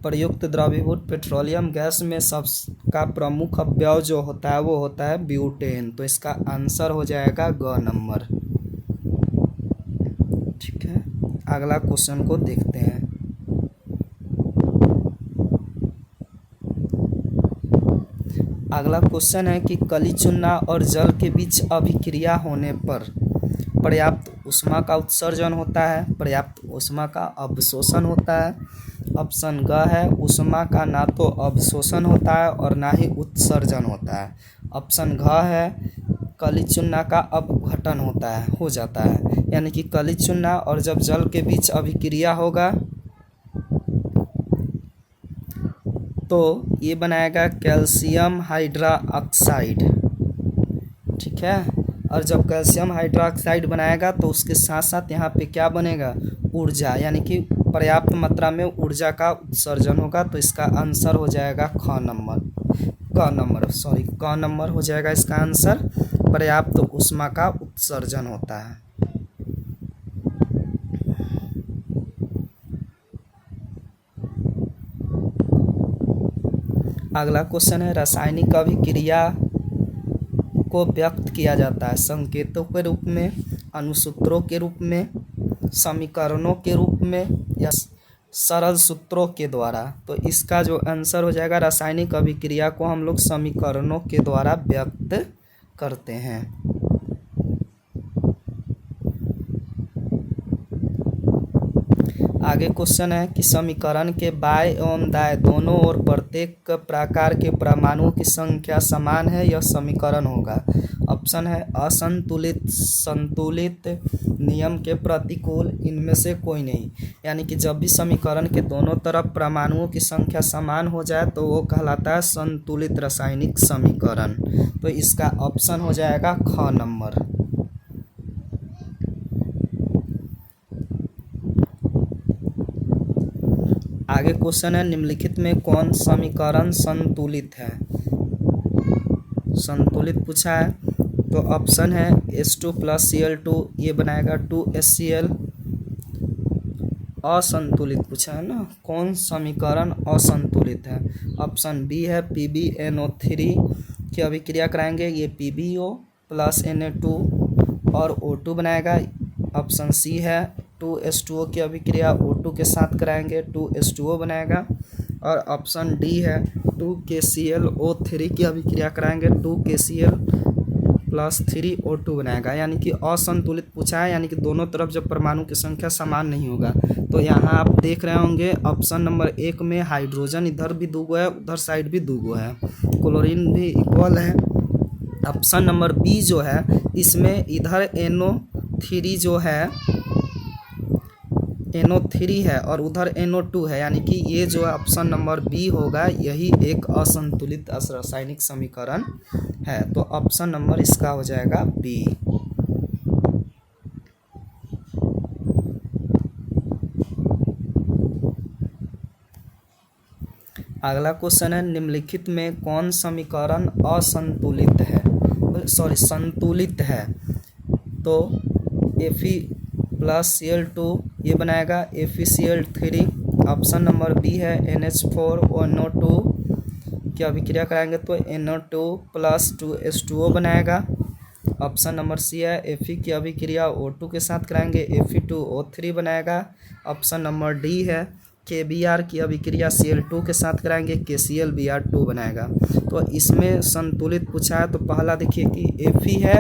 प्रयुक्त द्रवीभूत पेट्रोलियम गैस में सबका प्रमुख अवयव जो होता है वो होता है ब्यूटेन। तो इसका आंसर हो जाएगा ग नंबर। ठीक है, अगला क्वेश्चन को देखते हैं। अगला क्वेश्चन है कि कली चूना और जल के बीच अभिक्रिया होने पर पर्याप्त ऊष्मा का उत्सर्जन होता है, पर्याप्त ऊष्मा का अवशोषण होता है। ऑप्शन ग है ऊष्मा का ना तो अवशोषण होता है और ना ही उत्सर्जन होता है। ऑप्शन घ है कली चूना का अपघटन होता है, हो जाता है, यानी कि कली चूना और जब जल के बीच अभिक्रिया होगा तो ये बनाएगा कैल्शियम हाइड्रोक्साइड। ठीक है, और जब कैल्शियम हाइड्रोक्साइड बनाएगा तो उसके साथ साथ यहाँ पे क्या बनेगा, ऊर्जा, यानी कि पर्याप्त मात्रा में ऊर्जा का उत्सर्जन होगा। तो इसका आंसर हो जाएगा क नंबर हो जाएगा इसका आंसर, पर्याप्त ऊष्मा का उत्सर्जन होता है। अगला क्वेश्चन है, रासायनिक अभिक्रिया को व्यक्त किया जाता है संकेतों के रूप में, अनुसूत्रों के रूप में, समीकरणों के रूप में या सरल सूत्रों के द्वारा। तो इसका जो आंसर हो जाएगा, रासायनिक अभिक्रिया को हम लोग समीकरणों के द्वारा व्यक्त करते हैं। आगे क्वेश्चन है कि समीकरण के बाएं एवं दाएं दोनों ओर प्रत्येक प्रकार के परमाणुओं की संख्या समान है, यह समीकरण होगा। ऑप्शन है असंतुलित, संतुलित, नियम के प्रतिकूल, इनमें से कोई नहीं। यानी कि जब भी समीकरण के दोनों तरफ परमाणुओं की संख्या समान हो जाए तो वो कहलाता है संतुलित रासायनिक समीकरण। तो इसका ऑप्शन हो जाएगा ख नंबर। आगे क्वेश्चन है, निम्नलिखित में कौन समीकरण संतुलित है। संतुलित पूछा है तो ऑप्शन है H2 + Cl2, ये बनाएगा 2HCl। असंतुलित पूछा है ना, कौन समीकरण असंतुलित है। ऑप्शन बी है PbNO3 की अभिक्रिया कराएंगे, ये PbO + Na2 और O2 बनाएगा। ऑप्शन सी है 2H2O की अभिक्रिया O2 के साथ कराएंगे, 2H2O बनाएगा। और ऑप्शन डी है 2KClO3 की अभिक्रिया कराएंगे, 2KCl + 3O2 बनाएगा। यानी कि असंतुलित पूछा है, यानी कि दोनों तरफ जब परमाणु की संख्या समान नहीं होगा। तो यहाँ आप देख रहे होंगे ऑप्शन नंबर 1 में हाइड्रोजन इधर भी 2 है, उधर साइड भी 2 है, क्लोरीन भी इक्वल है। ऑप्शन नंबर बी जो है इसमें इधर NO3 जो है NO3 है और उधर NO2 है, यानी कि ये जो ऑप्शन नंबर बी होगा यही एक असंतुलित रासायनिक समीकरण है। तो ऑप्शन नंबर इसका हो जाएगा बी। अगला क्वेश्चन है, निम्नलिखित में कौन समीकरण असंतुलित है, संतुलित है। तो Fe + Cl2 ये बनाएगा FeCl3। ऑप्शन नंबर बी है NH4NO2 की अभिक्रिया कराएंगे तो NO2 प्लस 2H2O बनाएगा। ऑप्शन नंबर सी है। Fe की अभिक्रिया O2 के साथ कराएंगे Fe2O3 बनाएगा। ऑप्शन नंबर डी है। KBr की अभिक्रिया Cl2 के साथ कराएंगे KClBr2 बनाएगा। तो इसमें संतुलित पूछा है तो पहला देखिए कि Fe है,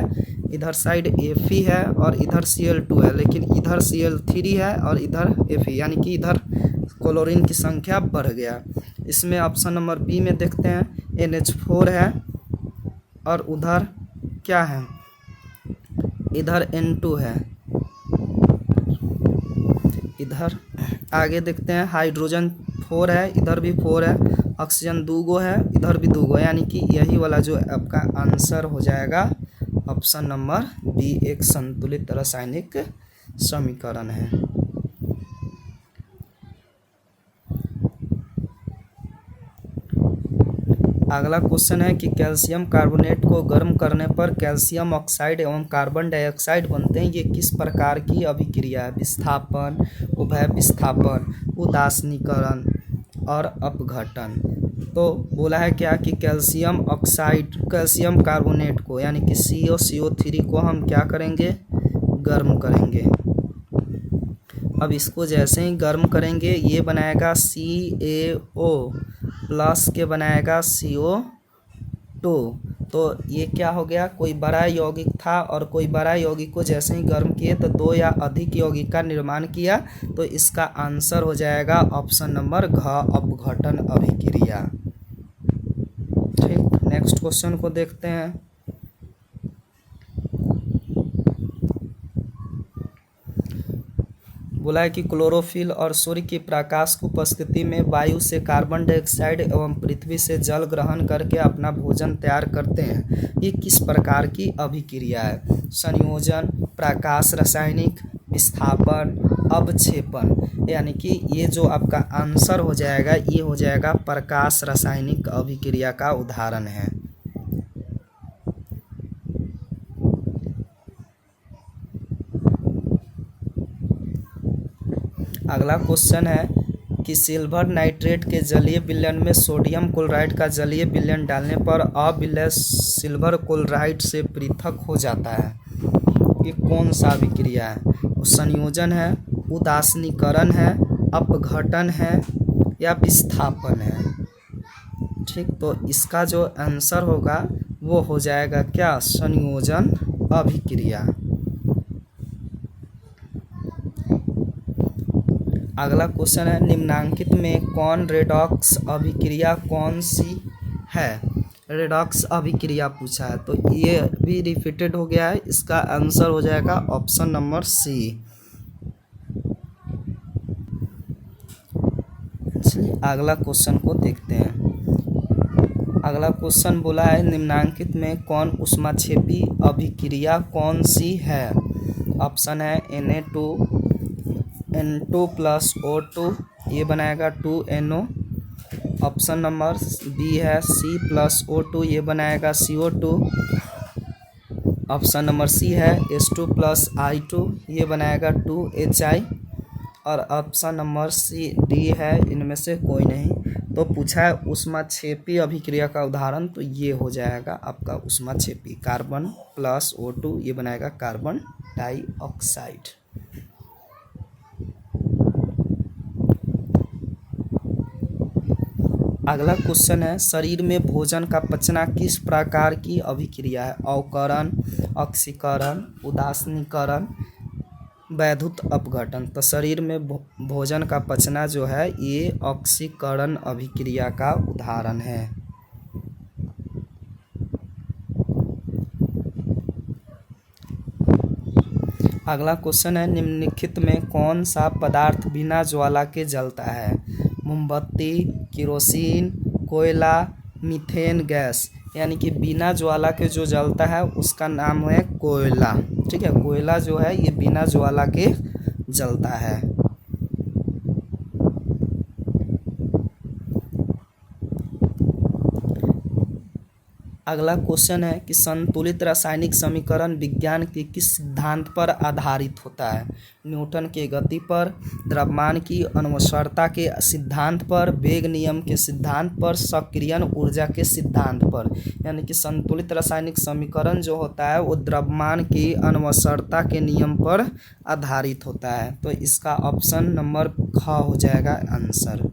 इधर साइड Fe है और इधर Cl2 है, लेकिन इधर Cl3 है और इधर Fe, यानी कि इधर क्लोरीन की संख्या बढ़ गया। इसमें ऑप्शन नंबर बी में देखते हैं NH4 है और उधर क्या है, इधर N2 है। इधर आगे देखते हैं हाइड्रोजन 4 है, इधर भी 4 है, ऑक्सीजन 2 गो है, इधर भी 2 गो, यानी कि यही वाला जो आपका आंसर हो जाएगा ऑप्शन नंबर बी, एक संतुलित रासायनिक समीकरण है। अगला क्वेश्चन है कि कैल्शियम कार्बोनेट को गर्म करने पर कैल्शियम ऑक्साइड एवं कार्बन डाइऑक्साइड बनते हैं। ये किस प्रकार की अभिक्रिया है? विस्थापन, उभय विस्थापन, उदासीनीकरण और अपघटन। तो बोला है क्या कि कैल्शियम ऑक्साइड, कैल्शियम कार्बोनेट को यानी कि CO3 को हम क्या करेंगे, गर्म करेंगे। अब इसको जैसे ही गर्म करेंगे ये बनाएगा CaO प्लस के बनाएगा CO2। तो ये क्या हो गया, कोई बड़ा यौगिक था और कोई बड़ा यौगिक को जैसे ही गर्म किए तो दो या अधिक यौगिक का निर्माण किया, तो इसका आंसर हो जाएगा ऑप्शन नंबर घ, अपघटन अभिक्रिया। ठीक, नेक्स्ट क्वेश्चन को देखते हैं। बोला है कि क्लोरोफिल और सूर्य की प्रकाश की उपस्थिति में वायु से कार्बन डाइऑक्साइड एवं पृथ्वी से जल ग्रहण करके अपना भोजन तैयार करते हैं। ये किस प्रकार की अभिक्रिया है? संयोजन, प्रकाश रासायनिक, विस्थापन, अवक्षेपन। यानी कि ये जो आपका आंसर हो जाएगा ये हो जाएगा प्रकाश रासायनिक अभिक्रिया का उदाहरण है। अगला क्वेश्चन है कि सिल्वर नाइट्रेट के जलीय विलयन में सोडियम क्लोराइड का जलीय विलयन डालने पर अविलय सिल्वर क्लोराइड से पृथक हो जाता है। ये कौन सा अभिक्रिया है? संयोजन है, उदासीनीकरण है, अपघटन है या विस्थापन है। ठीक, तो इसका जो आंसर होगा वो हो जाएगा क्या, संयोजन अभिक्रिया। अगला क्वेश्चन है निम्नांकित में कौन रेडॉक्स अभिक्रिया कौन सी है? रेडॉक्स अभिक्रिया पूछा है तो ये भी रिपीटेड हो गया है, इसका आंसर हो जाएगा ऑप्शन नंबर सी। चलिए अगला क्वेश्चन को देखते हैं। अगला क्वेश्चन बोला है निम्नांकित में कौन ऊष्माक्षेपी अभिक्रिया कौन सी है? ऑप्शन है N2 प्लस O2 ये बनाएगा 2NO। ऑप्शन नंबर बी है C प्लस O2 ये बनाएगा CO2। ऑप्शन नंबर सी है H2 प्लस I2 ये बनाएगा 2HI। और ऑप्शन नंबर सी डी है इनमें से कोई नहीं। तो पूछा है ऊष्माक्षेपी अभिक्रिया का उदाहरण, तो ये हो जाएगा आपका ऊष्माक्षेपी। कार्बन प्लस O2 ये बनाएगा कार्बन डाइऑक्साइड। अगला क्वेश्चन है शरीर में भोजन का पचना किस प्रकार की अभिक्रिया है? अवकरण, ऑक्सीकरण, उदासीनीकरण, वैद्युत अपघटन। तो शरीर में भोजन का पचना जो है ये ऑक्सीकरण अभिक्रिया का उदाहरण है। अगला क्वेश्चन है निम्नलिखित में कौन सा पदार्थ बिना ज्वाला के जलता है? मोमबत्ती, केरोसिन, कोयला, मीथेन गैस। यानी कि बिना ज्वाला के जो जलता है उसका नाम है कोयला। ठीक है, कोयला जो है ये बिना ज्वाला के जलता है। अगला क्वेश्चन है कि संतुलित रासायनिक समीकरण विज्ञान के किस सिद्धांत पर आधारित होता है? न्यूटन के गति पर, द्रव्यमान की अनवरतता के सिद्धांत पर, वेग नियम के सिद्धांत पर, सक्रियण ऊर्जा के सिद्धांत पर। यानी कि संतुलित रासायनिक समीकरण जो होता है वो द्रव्यमान की अनवरतता के नियम पर आधारित होता है। तो इसका ऑप्शन नंबर ख हो जाएगा आंसर।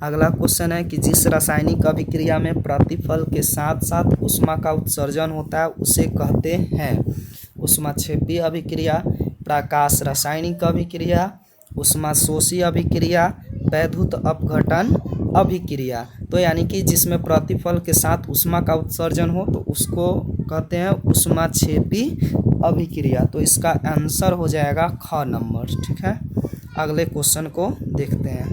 अगला क्वेश्चन है कि जिस रासायनिक अभिक्रिया में प्रतिफल के साथ साथ ऊष्मा का उत्सर्जन होता है उसे कहते हैं ऊष्माक्षेपी अभिक्रिया, प्रकाश रासायनिक अभिक्रिया, ऊष्माशोषी अभिक्रिया, वैद्युत अपघटन अभिक्रिया। तो यानी कि जिसमें प्रतिफल के साथ ऊष्मा का उत्सर्जन हो तो उसको कहते हैं ऊष्माक्षेपी अभिक्रिया। तो इसका आंसर हो जाएगा ख नंबर। ठीक है, अगले क्वेश्चन को देखते हैं।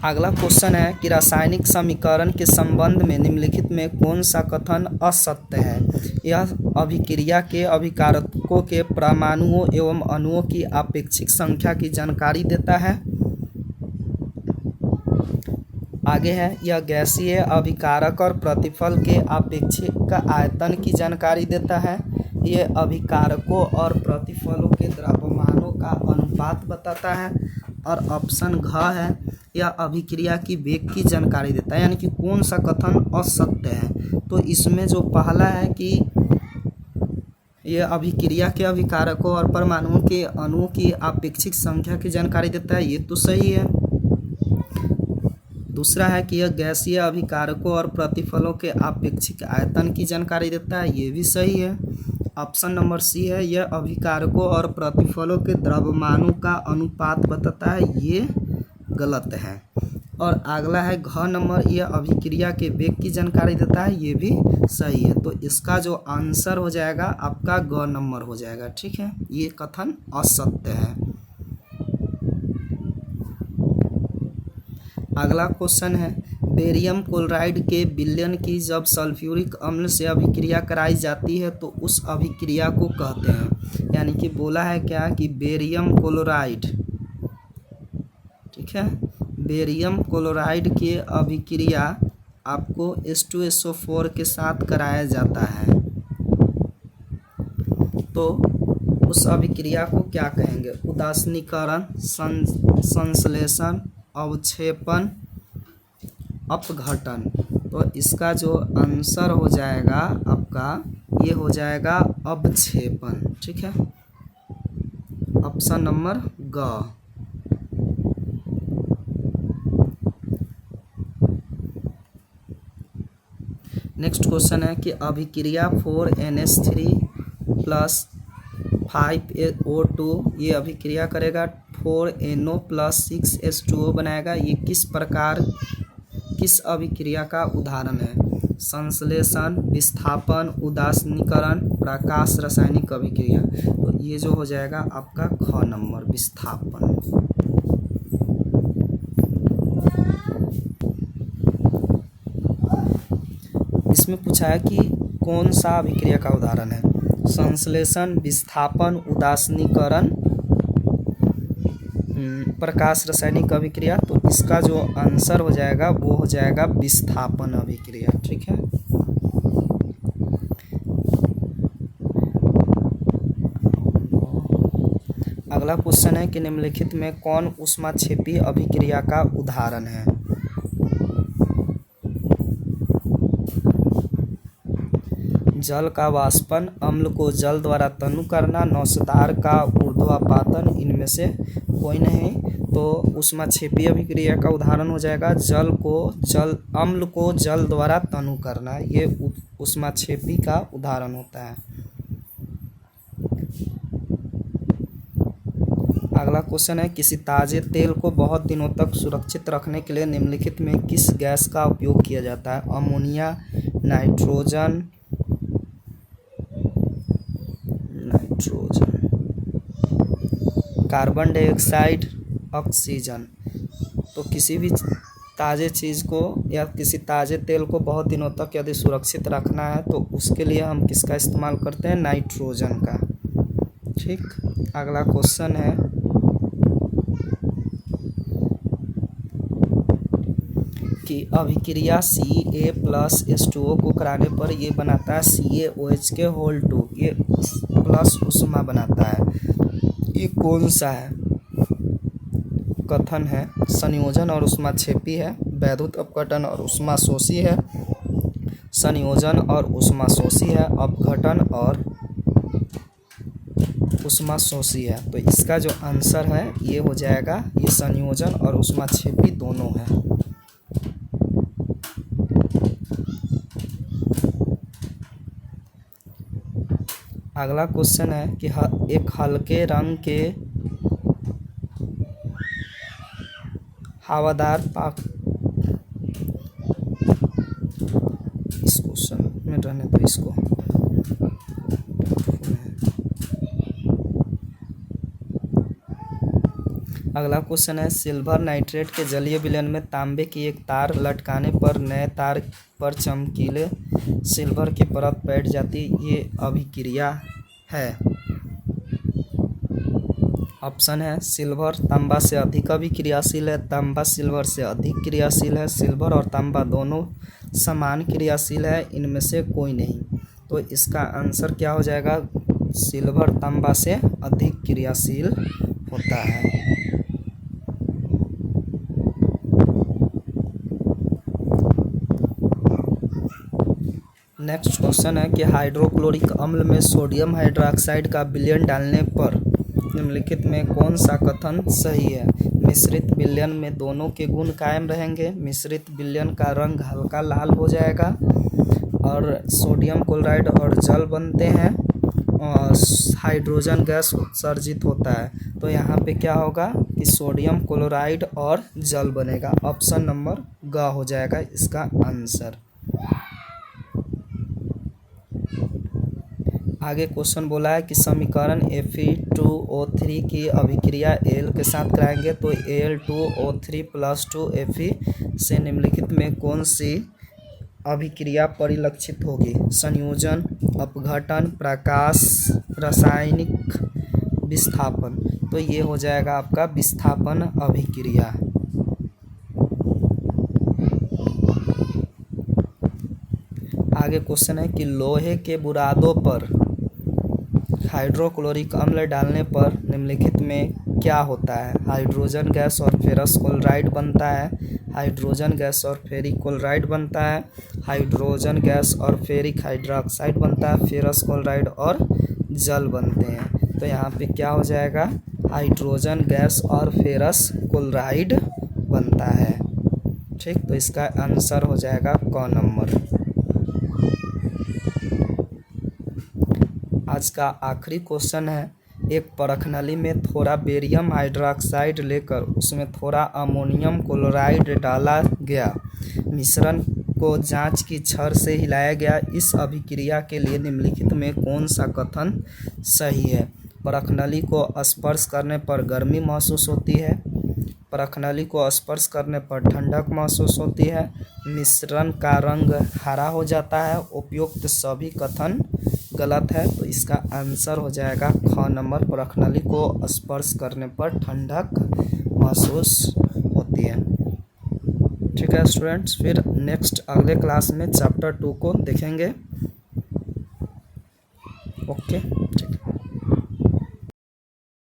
अगला क्वेश्चन है कि रासायनिक समीकरण के संबंध में निम्नलिखित में कौन सा कथन असत्य है? यह अभिक्रिया के अभिकारकों के परमाणुओं एवं अणुओं की आपेक्षिक संख्या की जानकारी देता है। आगे है यह गैसीय अभिकारक और प्रतिफल के आपेक्षिक आयतन की जानकारी देता है। यह अभिकारकों और प्रतिफलों के द्रव्यमानों का अनुपात बताता है। और ऑप्शन घ है यह अभिक्रिया की वेग की जानकारी देता है। यानी कि कौन सा कथन असत्य है? तो इसमें जो पहला है कि यह अभिक्रिया के अभिकारकों और परमाणुओं के अणुओं की आपेक्षिक संख्या की जानकारी देता है, ये तो सही है। दूसरा है कि यह गैसीय अभिकारकों और प्रतिफलों के आपेक्षिक आयतन की जानकारी देता है, ये भी सही है। ऑप्शन नंबर सी है यह अभिकारकों और प्रतिफलों के द्रव्यमानों का अनुपात बताता है, ये गलत है। और अगला है घ नंबर यह अभिक्रिया के वेग की जानकारी देता है, ये भी सही है। तो इसका जो आंसर हो जाएगा आपका ग नंबर हो जाएगा। ठीक है, ये कथन असत्य है। अगला क्वेश्चन है बेरियम क्लोराइड के विलयन की जब सल्फ्यूरिक अम्ल से अभिक्रिया कराई जाती है तो उस अभिक्रिया को कहते हैं। यानी कि बोला है क्या कि बेरियम क्लोराइड, ठीक है, बेरियम क्लोराइड की अभिक्रिया आपको H2SO4 के साथ कराया जाता है तो उस अभिक्रिया को क्या कहेंगे? उदासीनीकरण, संश्लेषण, अवक्षेपण, अपघटन। तो इसका जो आंसर हो जाएगा आपका ये हो जाएगा अवक्षेपण। ठीक है, ऑप्शन नंबर ग। नेक्स्ट क्वेश्चन है कि अभिक्रिया 4NH3 प्लस 5O2 ये अभिक्रिया करेगा 4NO प्लस 6H2O बनाएगा। ये किस अभिक्रिया का उदाहरण है? संश्लेषण, विस्थापन, उदासीनीकरण, प्रकाश रासायनिक अभिक्रिया। तो ये जो हो जाएगा आपका ख नंबर विस्थापन। इसमें पूछा है कि कौन सा अभिक्रिया का उदाहरण है? संश्लेषण, विस्थापन, उदासीनीकरण, प्रकाश रासायनिक अभिक्रिया। तो इसका जो आंसर हो जाएगा वो हो जाएगा विस्थापन अभिक्रिया। ठीक है, अगला क्वेश्चन है कि निम्नलिखित में कौन ऊष्माक्षेपी अभिक्रिया का उदाहरण है? जल का वाष्पन, अम्ल को जल द्वारा तनु करना, नौशेदार का ऊर्ध्वपातन, इनमें से कोई नहीं। तो ऊष्माक्षेपी अभिक्रिया का उदाहरण हो जाएगा अम्ल को जल द्वारा तनु करना, ये ऊष्माक्षेपी का उदाहरण होता है। अगला क्वेश्चन है किसी ताजे तेल को बहुत दिनों तक सुरक्षित रखने के लिए निम्नलिखित में किस गैस का उपयोग किया जाता है? Ammonia, nitrogen, carbon dioxide, oxygen. तो किसी भी ताज़े चीज़ को या किसी ताज़े तेल को बहुत दिनों तक यदि सुरक्षित रखना है तो उसके लिए हम किसका इस्तेमाल करते हैं? नाइट्रोजन का। ठीक, अगला क्वेश्चन है अभिक्रिया Ca+H2O को कराने पर ये बनाता है CaOH के होल 2, ये प्लस उष्मा बनाता है। ये कौन सा है? कथन है, संयोजन और उष्माक्षेपी है, वैद्युत अपघटन और उष्माशोषी है, संयोजन और उष्माशोषी है, अपघटन और उष्माशोषी है। तो इसका जो आंसर है ये हो जाएगा, ये संयोजन और उष्माक्षेपी दोनों है। अगला क्वेश्चन है कि एक हल्के रंग के हवादार इस क्वेश्चन में रहने दो इसको। अगला क्वेश्चन है, सिल्वर नाइट्रेट के जलीय विलयन में तांबे की एक तार लटकाने पर नए तार पर चमकीले सिल्वर की परत बैठ जाती, ये अभिक्रिया है। ऑप्शन है, सिल्वर तांबा से अधिक अभिक्रियाशील है, तांबा सिल्वर से अधिक क्रियाशील है, सिल्वर और तांबा दोनों समान क्रियाशील है, इनमें से कोई नहीं। तो इसका आंसर क्या हो जाएगा? सिल्वर तांबा से अधिक क्रियाशील होता है। नेक्स्ट क्वेश्चन है कि हाइड्रोक्लोरिक अम्ल में सोडियम हाइड्रोक्साइड का विलयन डालने पर निम्नलिखित में कौन सा कथन सही है? मिश्रित विलयन में दोनों के गुण कायम रहेंगे, मिश्रित विलयन का रंग हल्का लाल हो जाएगा और सोडियम क्लोराइड और जल बनते हैं और हाइड्रोजन गैस उत्सर्जित होता है। तो यहाँ पे क्या होगा कि सोडियम क्लोराइड और जल बनेगा। ऑप्शन नंबर ग हो जाएगा इसका आंसर। आगे क्वेश्चन बोला है कि समीकरण Fe2O3 की अभिक्रिया Al के साथ कराएंगे तो Al2O3 + 2Fe से निम्नलिखित में कौन सी अभिक्रिया परिलक्षित होगी? संयोजन, अपघटन, प्रकाश, रासायनिक विस्थापन। तो ये हो जाएगा आपका विस्थापन अभिक्रिया। आगे क्वेश्चन है कि लोहे के बुरादों पर हाइड्रोक्लोरिक अम्ल डालने पर निम्नलिखित में क्या होता है? हाइड्रोजन गैस और फेरस क्लोराइड बनता है, हाइड्रोजन गैस और फेरिक क्लोराइड बनता है, हाइड्रोजन गैस और फेरिक हाइड्रोक्साइड बनता है, फेरस क्लोराइड और जल बनते हैं। तो यहाँ पे क्या हो जाएगा? हाइड्रोजन गैस और फेरस क्लोराइड बनता है। ठीक, तो इसका आंसर हो जाएगा क नंबर। आज का आखिरी क्वेश्चन है, एक परखनली में थोड़ा बेरियम हाइड्रोक्साइड लेकर उसमें थोड़ा अमोनियम क्लोराइड डाला गया, मिश्रण को जांच की छड़ से हिलाया गया। इस अभिक्रिया के लिए निम्नलिखित में कौन सा कथन सही है? परखनली को स्पर्श करने पर गर्मी महसूस होती है, परखनली को स्पर्श करने पर ठंडक महसूस होती है, मिश्रण का रंग हरा हो जाता है। उपयुक्त सभी कथन गलत है, तो इसका आंसर हो जाएगा ख नंबर, परखनली को स्पर्श करने पर ठंडक महसूस होती है। ठीक है स्टूडेंट्स, फिर नेक्स्ट अगले क्लास में चैप्टर 2 को देखेंगे। ओके, ठीक है।